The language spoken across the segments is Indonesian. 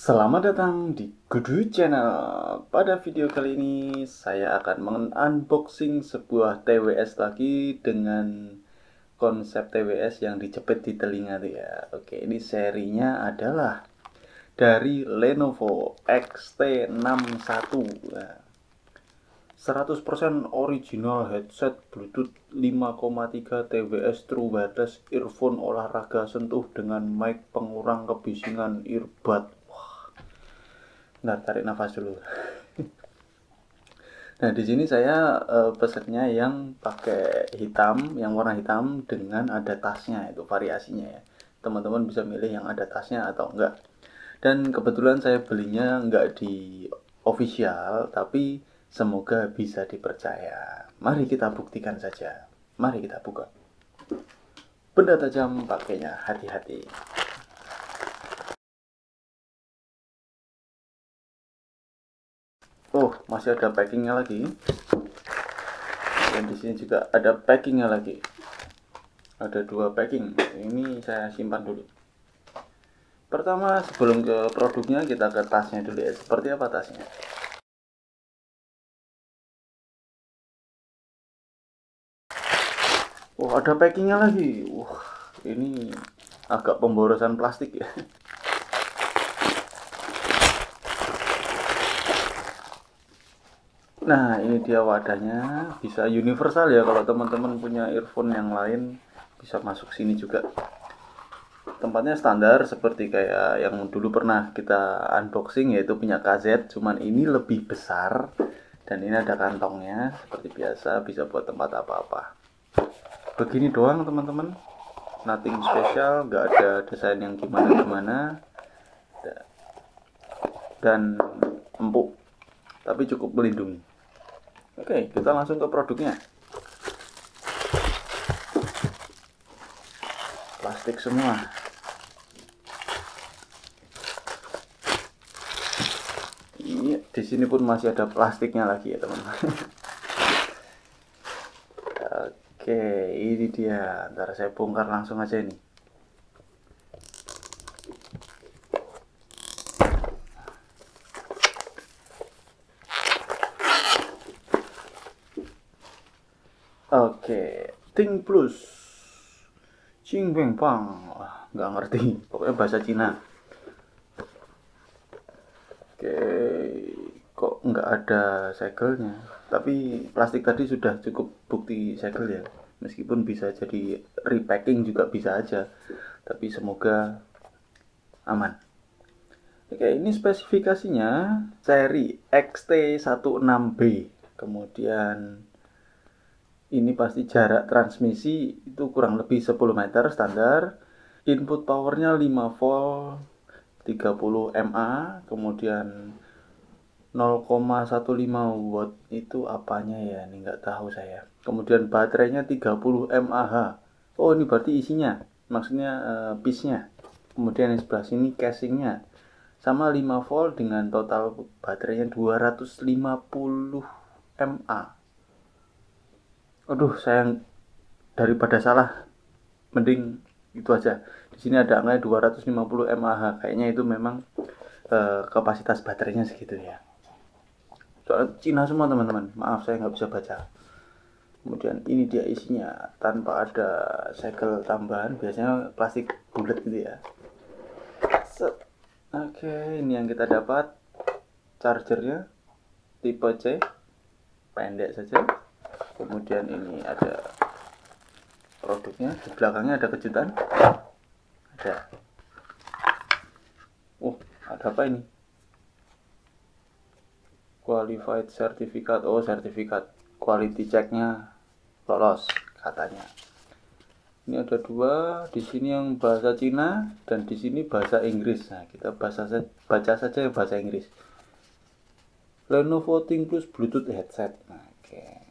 Selamat datang di Kudu Channel. Pada video kali ini saya akan unboxing sebuah TWS lagi dengan konsep TWS yang dijepit di telinga tuh ya. Oke, ini serinya adalah dari Lenovo XT61. Nah, 100% original headset Bluetooth 5,3 TWS True Wireless earphone olahraga sentuh dengan mic pengurang kebisingan earbud. Nah, tarik nafas dulu. Nah, di sini saya pesennya yang pakai hitam, yang warna hitam dengan ada tasnya, itu variasinya ya. Teman-teman bisa milih yang ada tasnya atau enggak. Dan kebetulan saya belinya enggak di official, tapi semoga bisa dipercaya. Mari kita buktikan saja. Mari kita buka. Benda tajam pakainya, hati-hati. Oh, masih ada packingnya lagi. Dan di sini juga ada packingnya lagi. Ada dua packing. Ini saya simpan dulu. Pertama, sebelum ke produknya, kita ke tasnya dulu ya. Seperti apa tasnya? Oh, ada packingnya lagi. Ini agak pemborosan plastik ya. Nah, ini dia wadahnya. Bisa universal ya, kalau teman-teman punya earphone yang lain bisa masuk sini juga. Tempatnya standar seperti kayak yang dulu pernah kita unboxing, yaitu punya KZ, cuman ini lebih besar dan ini ada kantongnya seperti biasa, bisa buat tempat apa-apa. Begini doang teman-teman, nothing special, nggak ada desain yang gimana-gimana dan empuk, tapi cukup melindungi. Oke, kita langsung ke produknya. Plastik semua. Ini di sini pun masih ada plastiknya lagi ya teman-teman. Oke, ini dia. Ntar saya bongkar langsung aja ini. Oke, Ting Plus, Ching Beng Pang, nggak ngerti, pokoknya bahasa Cina. Oke, kok nggak ada segelnya? Tapi plastik tadi sudah cukup bukti segel ya. Meskipun bisa jadi repacking juga bisa aja. Tapi semoga aman. Oke, ini spesifikasinya seri XT16B. Kemudian ini pasti jarak transmisi itu kurang lebih 10 meter standar. Input powernya 5 volt 30 mA, kemudian 0,15 watt itu apanya ya, ini nggak tahu saya. Kemudian baterainya 30 mAh. Oh, ini berarti isinya, maksudnya piece-nya. Kemudian yang sebelah sini casingnya sama 5 volt dengan total baterainya 250 mAh. Aduh, sayang, daripada salah mending itu aja. Di sini ada angka 250 mAh. Kayaknya itu memang kapasitas baterainya segitu ya. Soalnya Cina semua teman-teman. Maaf saya nggak bisa baca. Kemudian ini dia isinya tanpa ada segel tambahan. Biasanya plastik bulat gitu ya. Set. Oke, ini yang kita dapat. Chargernya tipe C, pendek saja. Kemudian ini ada produknya, di belakangnya ada kejutan. Ada. Ada apa ini? Qualified Certificate. Oh, sertifikat quality checknya lolos katanya. Ini ada dua, di sini yang bahasa Cina dan di sini bahasa Inggris. Nah, kita baca saja yang bahasa Inggris. Lenovo Ting Plus Bluetooth headset. Nah, oke.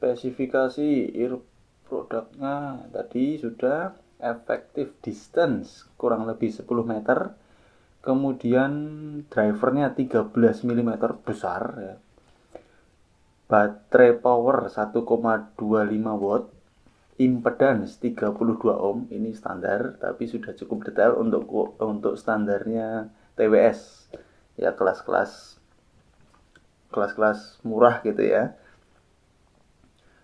Spesifikasi produknya tadi sudah. Effective distance kurang lebih 10 meter. Kemudian drivernya 13 mm besar ya. Baterai power 1,25 watt. Impedance 32 ohm, ini standar tapi sudah cukup detail untuk standarnya TWS. ya kelas-kelas murah gitu ya,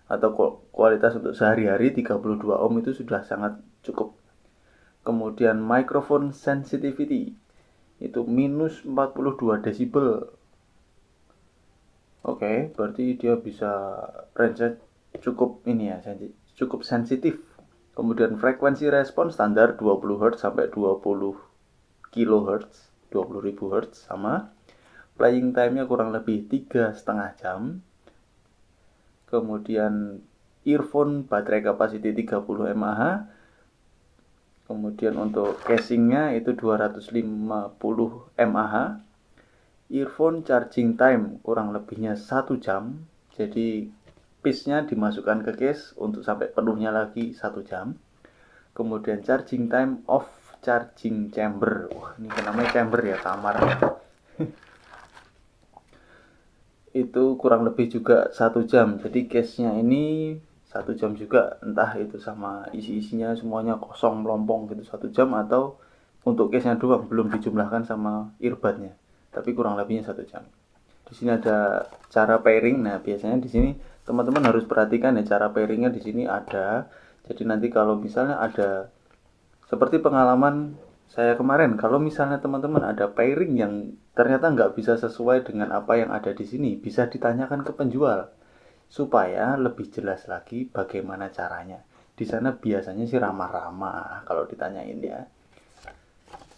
atau kualitas untuk sehari-hari 32 ohm itu sudah sangat cukup. Kemudian microphone sensitivity itu minus 42 desibel. Oke, berarti dia bisa range cukup ini ya, cukup sensitif. Kemudian frekuensi respon standar 20 Hz sampai 20 kHz, 20.000 Hz sama. Playing time-nya kurang lebih 3,5 jam. Kemudian earphone baterai capacity 30 mAh. Kemudian untuk casingnya itu 250 mAh. Earphone charging time kurang lebihnya 1 jam. Jadi piece-nya dimasukkan ke case untuk sampai penuhnya lagi 1 jam. Kemudian charging time of charging chamber. Wah, ini namanya chamber ya, kamar. Itu kurang lebih juga 1 jam. Jadi case-nya ini 1 jam juga, entah itu sama isi-isinya semuanya kosong melompong gitu 1 jam, atau untuk case-nya doang belum dijumlahkan sama earbud-nya. Tapi kurang lebihnya 1 jam. Di sini ada cara pairing. Nah, biasanya di sini teman-teman harus perhatikan ya, cara pairingnya di sini ada. Jadi nanti kalau misalnya ada seperti pengalaman saya kemarin, kalau misalnya teman-teman ada pairing yang ternyata nggak bisa sesuai dengan apa yang ada di sini, bisa ditanyakan ke penjual supaya lebih jelas lagi bagaimana caranya. Di sana biasanya sih ramah-ramah kalau ditanyain ya.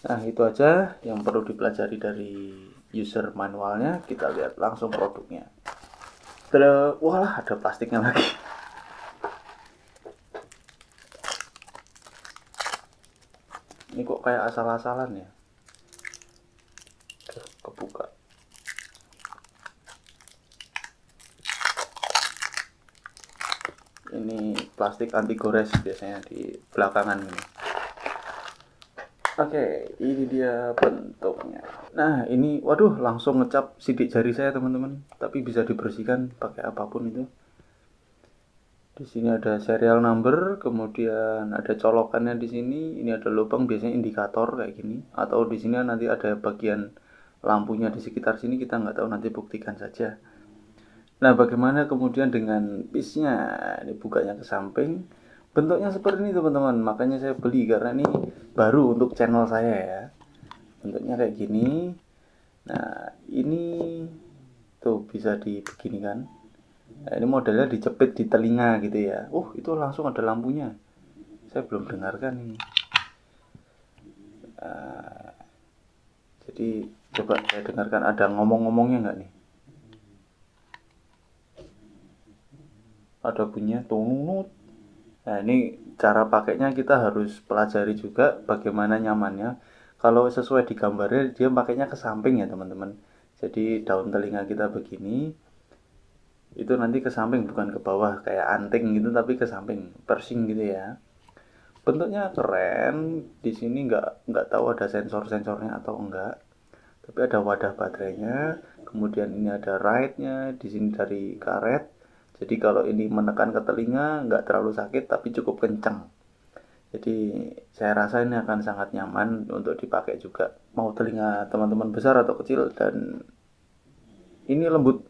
Nah, itu aja yang perlu dipelajari dari user manualnya. Kita lihat langsung produknya. Walah, ada plastiknya lagi. Ini kok kayak asal-asalan ya. Kebuka. Ini plastik anti gores biasanya di belakangan ini. Oke, ini dia bentuknya. Nah, ini waduh langsung ngecap sidik jari saya teman-teman. Tapi bisa dibersihkan pakai apapun itu. Di sini ada serial number, kemudian ada colokannya di sini. Ini ada lubang, biasanya indikator kayak gini. Atau di sini nanti ada bagian lampunya di sekitar sini, kita nggak tahu, nanti buktikan saja. Nah, bagaimana kemudian dengan piece-nya? Ini bukanya ke samping. Bentuknya seperti ini teman-teman. Makanya saya beli karena ini baru untuk channel saya ya. Bentuknya kayak gini. Nah, ini tuh bisa dibeginikan. Nah, ini modelnya dijepit di telinga gitu ya. Itu langsung ada lampunya. Saya belum dengarkan ini. Jadi coba saya dengarkan, ada ngomong-ngomongnya nggak nih? Ada bunyinya tunut. Nah, ini cara pakainya kita harus pelajari juga bagaimana nyamannya. Kalau sesuai di gambarnya dia pakainya ke samping ya teman-teman. Jadi daun telinga kita begini, itu nanti ke samping bukan ke bawah kayak anting gitu, tapi ke samping, persing gitu ya. Bentuknya keren. Di sini nggak tahu ada sensor-sensornya atau enggak, tapi ada wadah baterainya. Kemudian ini ada ride-nya di sini dari karet. Jadi kalau ini menekan ke telinga nggak terlalu sakit tapi cukup kencang. Jadi saya rasa ini akan sangat nyaman untuk dipakai juga, mau telinga teman-teman besar atau kecil. Dan ini lembut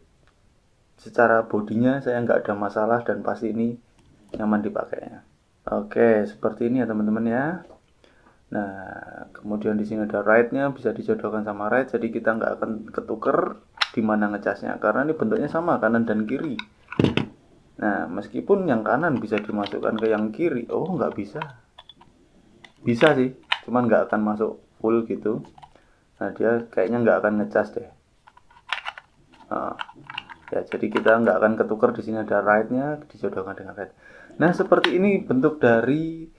secara bodinya, saya nggak ada masalah dan pasti ini nyaman dipakainya. Oke, seperti ini ya teman-teman ya. Nah, kemudian di sini ada ride-nya, bisa dijodohkan sama ride, jadi kita nggak akan ketuker di mana ngecasnya karena ini bentuknya sama kanan dan kiri. Nah, meskipun yang kanan bisa dimasukkan ke yang kiri, nggak bisa. Bisa sih, cuman nggak akan masuk full gitu. Nah, dia kayaknya nggak akan ngecas deh. Ya, jadi kita nggak akan ketukar. Di sini ada ride-nya, dijodohkan dengan ride. Nah, seperti ini bentuk dari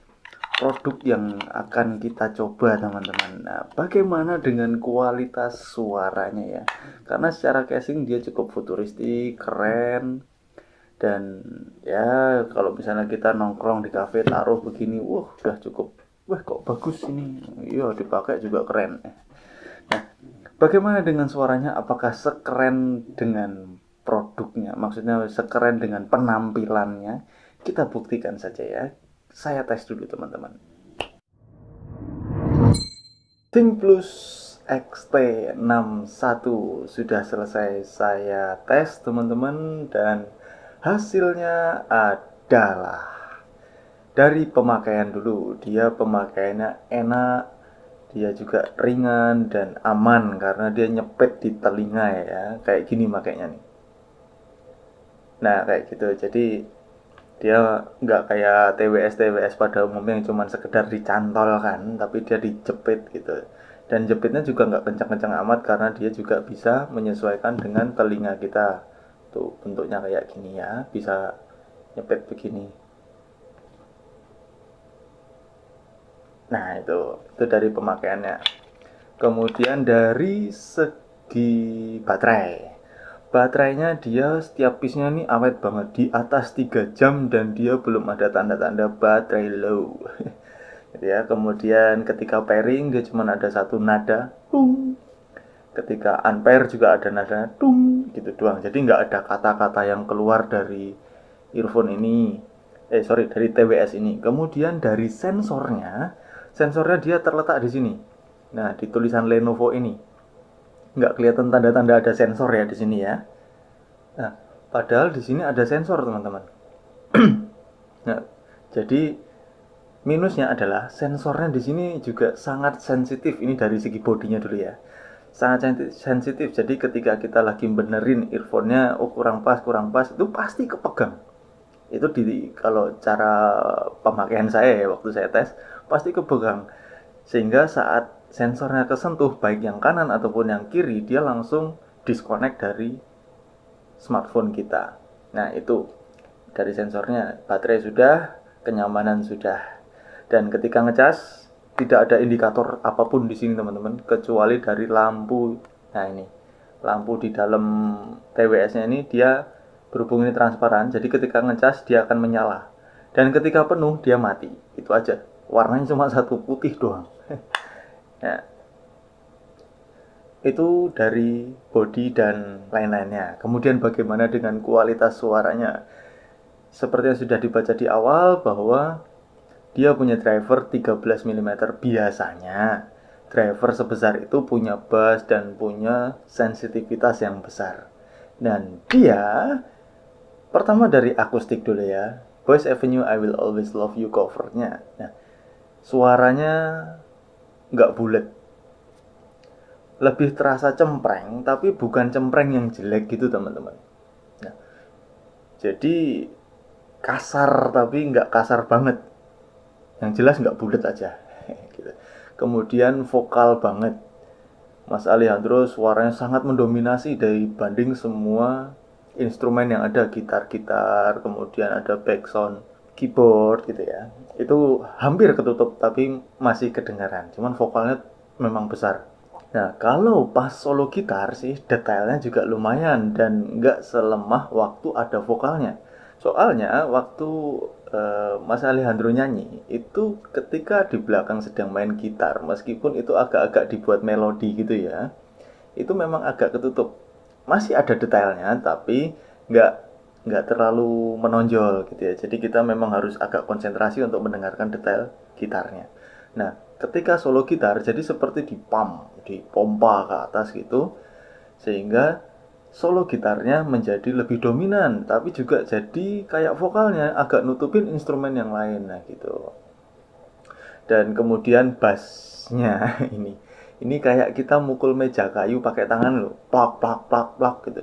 produk yang akan kita coba teman-teman. Nah, bagaimana dengan kualitas suaranya ya? Karena secara casing dia cukup futuristik, keren. Dan ya kalau misalnya kita nongkrong di cafe taruh begini, udah cukup. Kok bagus ini. Iya, dipakai juga keren. Nah, bagaimana dengan suaranya? Apakah sekeren dengan produknya? Maksudnya sekeren dengan penampilannya? Kita buktikan saja ya. Saya tes dulu teman-teman. ThinkPlus XT61 sudah selesai saya tes teman-teman, dan hasilnya adalah dari pemakaian dulu, dia pemakaiannya enak, dia juga ringan dan aman karena dia nyepet di telinga ya, kayak gini makanya nih. Nah kayak gitu, jadi dia nggak kayak TWS pada umumnya yang cuma sekedar dicantol kan, tapi dia dijepit gitu. Dan jepitnya juga nggak kencang-kencang amat karena dia juga bisa menyesuaikan dengan telinga kita. Tuh bentuknya kayak gini ya, bisa nyepit begini. Nah itu dari pemakaiannya. Kemudian dari segi baterai, baterainya dia setiap piece-nya nih awet banget, di atas 3 jam dan dia belum ada tanda-tanda baterai low. Gitu ya. Kemudian ketika pairing dia cuma ada satu nada, tung. Ketika unpair juga ada nada, tung, gitu doang. Jadi nggak ada kata-kata yang keluar dari earphone ini. Sorry, dari TWS ini. Kemudian dari sensornya dia terletak di sini. Nah, di tulisan Lenovo ini nggak kelihatan tanda-tanda ada sensor ya di sini ya. Nah, padahal di sini ada sensor teman-teman. Nah, jadi minusnya adalah sensornya di sini juga sangat sensitif. Ini dari segi bodinya dulu ya. Sangat sensitif. Jadi ketika kita lagi benerin earphone-nya, oh kurang pas, itu pasti kepegang. Itu kalau cara pemakaian saya ya waktu saya tes, pasti kepegang. Sehingga saat sensornya kesentuh baik yang kanan ataupun yang kiri, dia langsung disconnect dari smartphone kita. Nah, itu dari sensornya. Baterai sudah, kenyamanan sudah. Dan ketika ngecas, tidak ada indikator apapun di sini teman-teman, kecuali dari lampu. Nah, ini lampu di dalam TWS-nya ini dia berhubung ini transparan, jadi ketika ngecas dia akan menyala. Dan ketika penuh dia mati. Itu aja. Warnanya cuma satu, putih doang. Ya, itu dari body dan lain-lainnya. Kemudian bagaimana dengan kualitas suaranya? Seperti yang sudah dibaca di awal bahwa dia punya driver 13 mm. Biasanya driver sebesar itu punya bass dan punya sensitivitas yang besar. Dan dia pertama dari akustik dulu ya. Boys Avenue I Will Always Love You covernya. Nah, suaranya nggak bulat, lebih terasa cempreng, tapi bukan cempreng yang jelek gitu teman-teman. Nah, jadi kasar tapi nggak kasar banget, yang jelas nggak bulat aja. Gitu. Kemudian vokal banget, Mas Alejandro suaranya sangat mendominasi dari banding semua instrumen yang ada, gitar-gitar, kemudian ada backsound keyboard gitu ya. Itu hampir ketutup tapi masih kedengaran, cuman vokalnya memang besar. Nah, kalau pas solo gitar sih detailnya juga lumayan dan nggak selemah waktu ada vokalnya. Soalnya waktu Mas Alejandro nyanyi itu ketika di belakang sedang main gitar, meskipun itu agak-agak dibuat melodi gitu ya, itu memang agak ketutup. Masih ada detailnya tapi nggak nggak terlalu menonjol gitu ya. Jadi kita memang harus agak konsentrasi untuk mendengarkan detail gitarnya. Nah, ketika solo gitar jadi seperti dipompa ke atas gitu, sehingga solo gitarnya menjadi lebih dominan, tapi juga jadi kayak vokalnya agak nutupin instrumen yang lain, nah gitu. Dan kemudian bassnya ini kayak kita mukul meja kayu pakai tangan loh, plak plak plak plak gitu.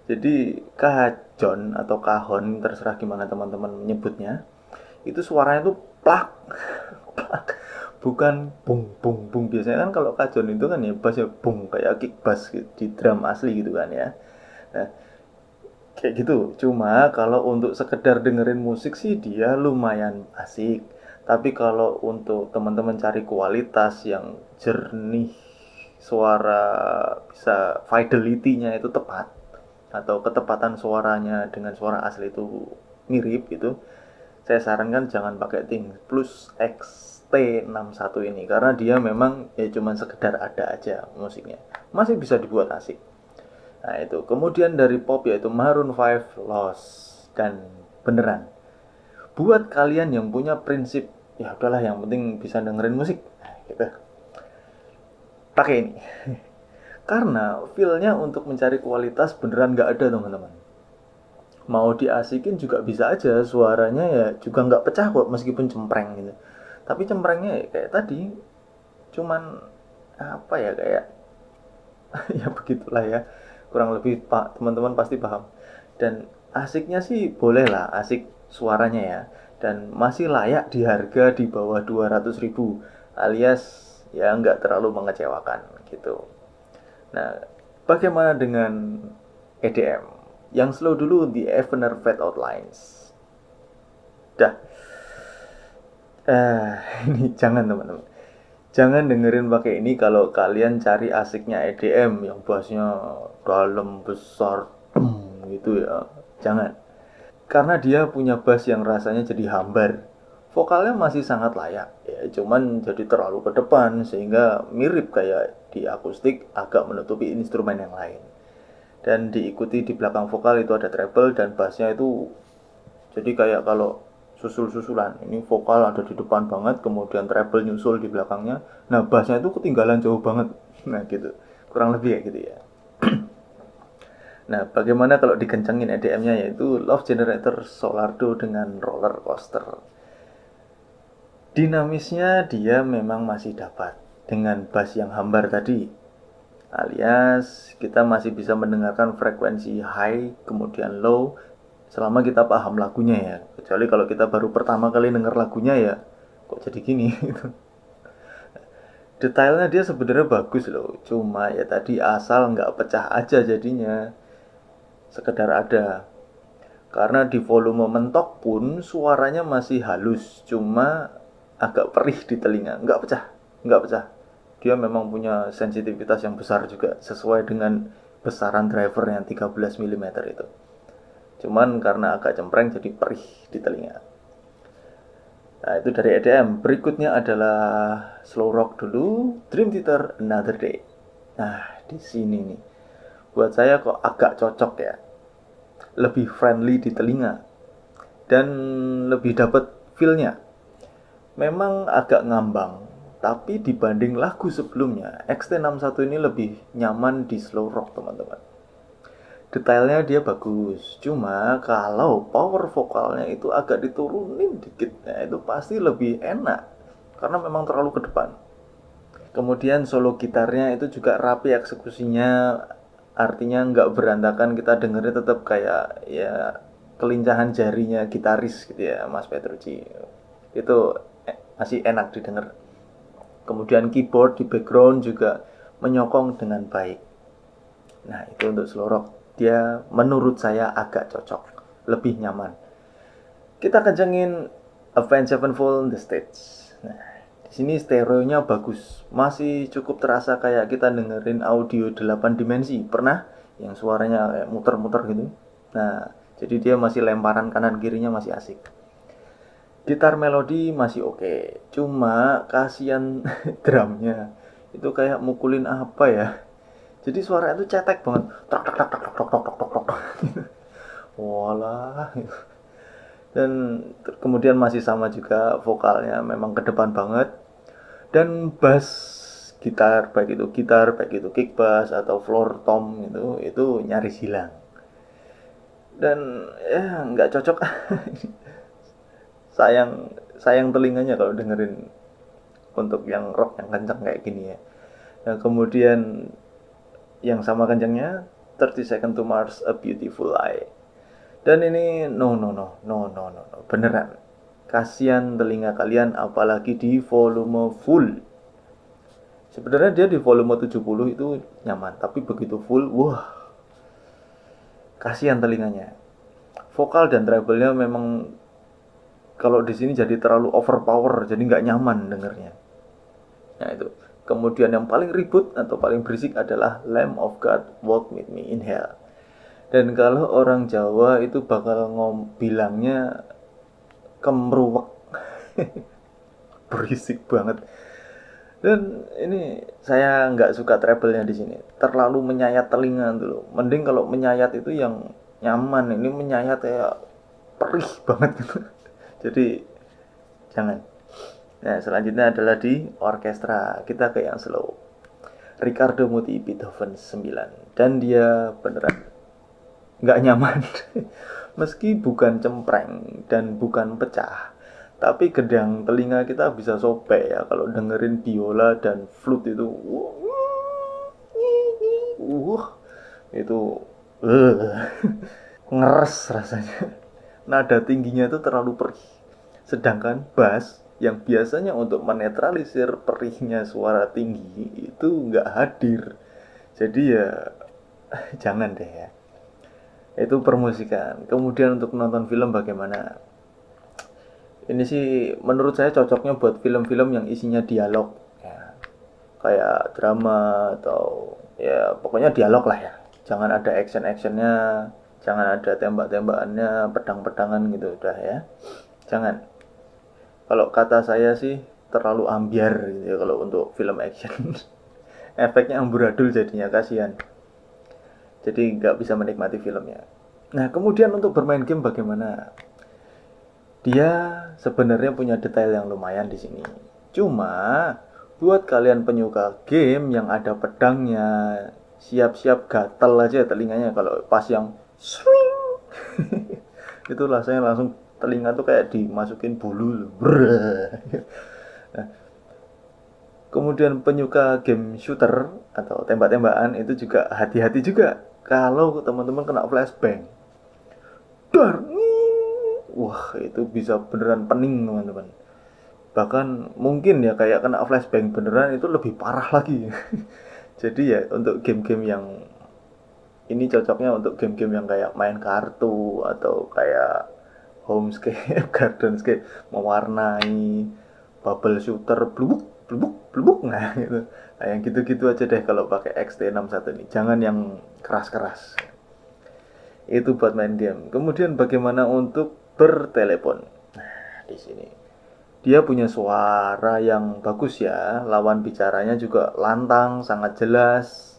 Jadi kajon atau kahon, terserah gimana teman-teman menyebutnya, itu suaranya tuh plak plak, bukan bung bung bung. Biasanya kan kalau kajon itu kan ya bass ya bung, kayak kick bass gitu, di drum asli gitu kan ya. Nah, kayak gitu. Cuma kalau untuk sekedar dengerin musik sih dia lumayan asik. Tapi kalau untuk teman-teman cari kualitas yang jernih, suara bisa fidelity-nya itu tepat, atau ketepatan suaranya dengan suara asli itu mirip gitu, saya sarankan jangan pakai Ting Plus XT61 ini karena dia memang ya cuman sekedar ada aja musiknya. Masih bisa dibuat asik. Nah itu. Kemudian dari pop yaitu Maroon 5 Lost. Dan beneran, buat kalian yang punya prinsip ya udahlah yang penting bisa dengerin musik, nah, gitu, pakai ini. Karena feel-nya untuk mencari kualitas beneran nggak ada teman-teman. Mau diasikin juga bisa aja, suaranya ya juga nggak pecah kok meskipun cempreng gitu. Tapi cemprengnya ya kayak tadi, cuman apa ya, kayak ya begitulah ya, kurang lebih pak teman-teman pasti paham. Dan asiknya sih boleh lah, asik suaranya ya, dan masih layak di harga di bawah 200.000, alias ya nggak terlalu mengecewakan gitu. Nah, bagaimana dengan EDM yang slow dulu di Evener Fade Outlines? Dah, eh ini jangan teman-teman, jangan dengerin pakai ini kalau kalian cari asiknya EDM yang bassnya dalam besar gitu ya. Jangan. Karena dia punya bass yang rasanya jadi hambar. Vokalnya masih sangat layak, ya cuman jadi terlalu ke depan sehingga mirip kayak di akustik agak menutupi instrumen yang lain. Dan diikuti di belakang vokal itu ada treble dan bassnya itu jadi kayak kalau susul-susulan, ini vokal ada di depan banget, kemudian treble nyusul di belakangnya, nah bassnya itu ketinggalan jauh banget, nah gitu, kurang lebih kayak gitu ya. Nah, bagaimana kalau dikencengin EDM-nya, yaitu Love Generator Solardo dengan Roller Coaster. Dinamisnya dia memang masih dapat dengan bass yang hambar tadi, alias kita masih bisa mendengarkan frekuensi high kemudian low selama kita paham lagunya ya. Kecuali kalau kita baru pertama kali denger lagunya ya, kok jadi gini gitu. Detailnya dia sebenarnya bagus loh, cuma ya tadi asal nggak pecah aja jadinya, sekedar ada. Karena di volume mentok pun suaranya masih halus, cuma agak perih di telinga, nggak pecah, nggak pecah. Dia memang punya sensitivitas yang besar juga, sesuai dengan besaran driver yang 13 mm itu. Cuman karena agak cempreng jadi perih di telinga. Nah, itu dari EDM. Berikutnya adalah slow rock dulu, Dream Theater Another Day. Nah, di sini nih buat saya kok agak cocok ya. Lebih friendly di telinga dan lebih dapat feel-nya. Memang agak ngambang, tapi dibanding lagu sebelumnya, XT61 ini lebih nyaman di slow rock, teman-teman. Detailnya dia bagus, cuma kalau power vokalnya itu agak diturunin dikit, nah itu pasti lebih enak karena memang terlalu ke depan. Kemudian solo gitarnya itu juga rapi eksekusinya, artinya nggak berantakan, kita dengernya tetap kayak ya kelincahan jarinya gitaris gitu ya, Mas Petrucci. Itu masih enak didengar. Kemudian keyboard di background juga menyokong dengan baik. Nah, itu untuk slow rock. Dia menurut saya agak cocok, lebih nyaman. Kita kencengin Avenged Sevenfold The Stage. Nah, di sini stereonya bagus. Masih cukup terasa kayak kita dengerin audio 8 dimensi. Pernah? Yang suaranya kayak muter-muter gitu. Nah, jadi dia masih lemparan kanan kirinya masih asik. Gitar melodi masih oke. Cuma kasihan drumnya. Itu kayak mukulin apa ya? Jadi suaranya itu cetek banget. Tok tok tok tok tok tok tok tok tok. Walah. Dan kemudian masih sama juga vokalnya memang ke depan banget. Dan bass gitar, baik itu kick bass atau floor tom itu nyaris hilang. Dan ya nggak cocok. sayang sayang telinganya kalau dengerin untuk yang rock yang kencang kayak gini ya. Nah, kemudian yang sama kencangnya 30 Second to Mars A Beautiful Lie. Dan ini no, beneran. Kasihan telinga kalian apalagi di volume full. Sebenarnya dia di volume 70 itu nyaman, tapi begitu full, wah, kasihan telinganya. Vokal dan treble-nya memang kalau di sini jadi terlalu overpower, jadi nggak nyaman dengernya. Nah itu. Kemudian yang paling ribut atau paling berisik adalah Lamb of God Walk With Me in Hell. Dan kalau orang Jawa itu bakal bilangnya kemruwek. Berisik banget. Dan ini saya nggak suka treble-nya di sini. Terlalu menyayat telinga dulu. Mending kalau menyayat itu yang nyaman. Ini menyayat kayak perih banget gitu. Jadi jangan. Nah, selanjutnya adalah di orkestra. Kita ke yang slow. Ricardo Muti Beethoven 9, dan dia beneran nggak nyaman. Meski bukan cempreng dan bukan pecah, tapi gedang telinga kita bisa sobek ya kalau dengerin biola dan flute itu. Itu ngeres rasanya. Nada tingginya itu terlalu perih. Sedangkan bass yang biasanya untuk menetralisir perihnya suara tinggi itu nggak hadir. Jadi ya jangan deh ya. Itu permusikan. Kemudian untuk nonton film bagaimana? Ini sih menurut saya cocoknya buat film-film yang isinya dialog ya. Kayak drama atau ya pokoknya dialog lah ya. Jangan ada action-actionnya, jangan ada tembak-tembakannya, pedang-pedangan gitu udah ya. Jangan. Kalau kata saya sih terlalu ambiar gitu ya kalau untuk film action. Efeknya amburadul jadinya, kasihan. Jadi nggak bisa menikmati filmnya. Nah, kemudian untuk bermain game bagaimana? Dia sebenarnya punya detail yang lumayan di sini. Cuma buat kalian penyuka game yang ada pedangnya, siap-siap gatel aja telinganya kalau pas yang swing. Itu rasanya langsung telinga tuh kayak dimasukin bulu. Nah, kemudian penyuka game shooter atau tembak-tembakan itu juga hati-hati juga kalau teman-teman kena flashbang. Dar, wah itu bisa beneran pening teman-teman. Bahkan mungkin ya kayak kena flashbang beneran itu lebih parah lagi. Jadi ya untuk game-game yang ini cocoknya untuk game-game yang kayak main kartu atau kayak homescape, gardenscape, mewarnai, bubble shooter, blubuk, blubuk, blubuk, nah gitu. Nah, yang gitu-gitu aja deh kalau pakai XT61 ini. Jangan yang keras-keras. Itu buat main game. Kemudian bagaimana untuk bertelepon? Nah, di sini dia punya suara yang bagus ya. Lawan bicaranya juga lantang, sangat jelas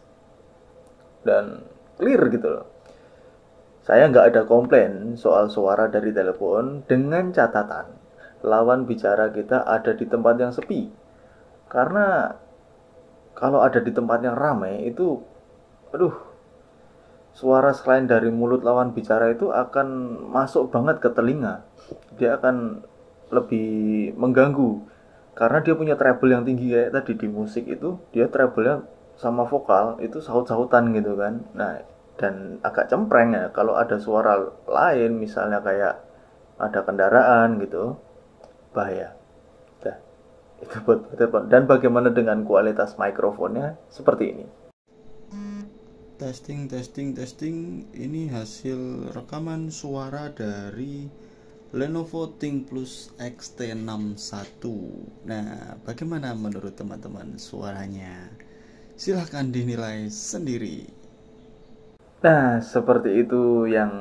dan clear gitu loh. Saya nggak ada komplain soal suara dari telepon dengan catatan lawan bicara kita ada di tempat yang sepi. Karena kalau ada di tempat yang ramai itu, aduh, suara selain dari mulut lawan bicara itu akan masuk banget ke telinga. Dia akan lebih mengganggu. Karena dia punya treble yang tinggi kayak tadi di musik itu, dia treble-nya sama vokal itu saut-sautan gitu kan. Nah, dan agak cempreng ya kalau ada suara lain misalnya kayak ada kendaraan gitu, bahaya. Nah, itu buat telepon. Dan bagaimana dengan kualitas mikrofonnya? Seperti ini. Testing, testing, testing. Ini hasil rekaman suara dari Lenovo ThinkPlus XT61. Nah, bagaimana menurut teman-teman suaranya? Silahkan dinilai sendiri. Nah, seperti itu yang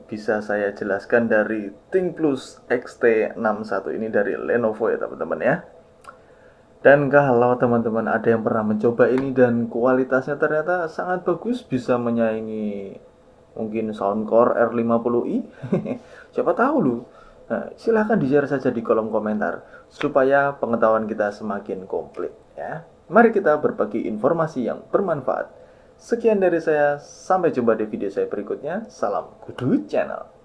bisa saya jelaskan dari ThinkPlus XT61 ini dari Lenovo ya teman-teman ya. Dan kalau teman-teman ada yang pernah mencoba ini dan kualitasnya ternyata sangat bagus, bisa menyaingi mungkin Soundcore R50i, siapa tahu lu. Nah, silahkan di-share saja di kolom komentar supaya pengetahuan kita semakin komplit ya. Mari kita berbagi informasi yang bermanfaat. Sekian dari saya, sampai jumpa di video saya berikutnya. Salam Kudu Channel.